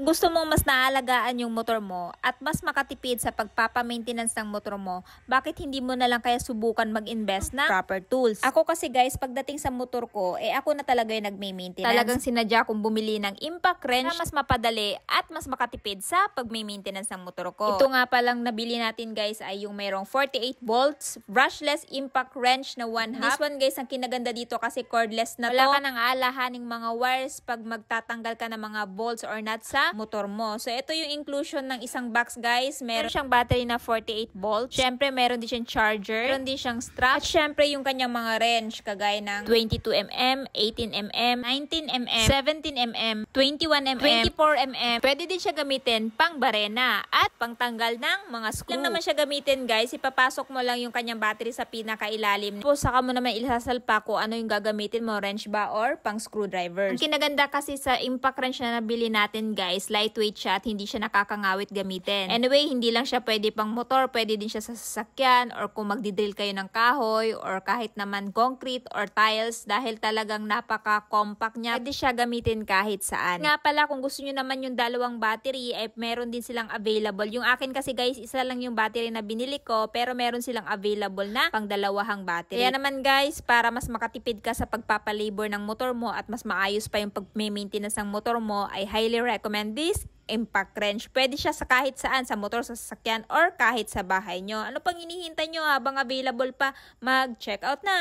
gusto mong mas naalagaan yung motor mo at mas makatipid sa pagpapa-maintenance ng motor mo, bakit hindi mo na lang kaya subukan mag-invest na proper tools? Ako kasi guys, pagdating sa motor ko, ako na talaga yung nagme-maintenance. Talagang sinadya kong bumili ng impact wrench na mas mapadali at mas makatipid sa pag-maintenance ng motor ko. Ito nga palang nabili natin guys ay yung mayroong 48 volts, brushless impact wrench na 1/2. This one guys, ang kinaganda dito kasi cordless na to. Wala ka nang aalahaning mga wires pag magtatanggal ka ng mga bolts or nuts sa motor mo. So, ito yung inclusion ng isang box, guys. Meron siyang battery na 48 volts. Syempre, meron din siyang charger. Meron din siyang strap. At syempre, yung kanyang mga wrench, kagaya ng 22mm, 18mm, 19mm, 17mm, 21mm, 24mm. Pwede din siya gamitin pang barena at pang tanggal ng mga screw. Lang naman siya gamitin, guys. Ipapasok mo lang yung kanyang battery sa pinakailalim. Tapos, saka mo naman ilasalpa kung ano yung gagamitin mo, wrench ba or pang screwdriver. Ang kinaganda kasi sa impact wrench na nabili natin, guys, lightweight siya at hindi siya nakakangawit gamitin. Anyway, hindi lang siya pwede pang motor, pwede din siya sa sasakyan or kung magdidrill kayo ng kahoy or kahit naman concrete or tiles dahil talagang napaka-compact niya. Pwede siya gamitin kahit saan. Nga pala, kung gusto nyo naman yung dalawang battery, ay meron din silang available. Yung akin kasi guys, isa lang yung battery na binili ko pero meron silang available na pang dalawang battery. Kaya naman guys, para mas makatipid ka sa pagpapalabor ng motor mo at mas maayos pa yung pag-maintenance ng motor mo, I highly recommend this impact wrench. Pwede siya sa kahit saan, sa motor, sa sasakyan, or kahit sa bahay nyo. Ano pang hinihintay nyo habang available pa? Mag-check out na!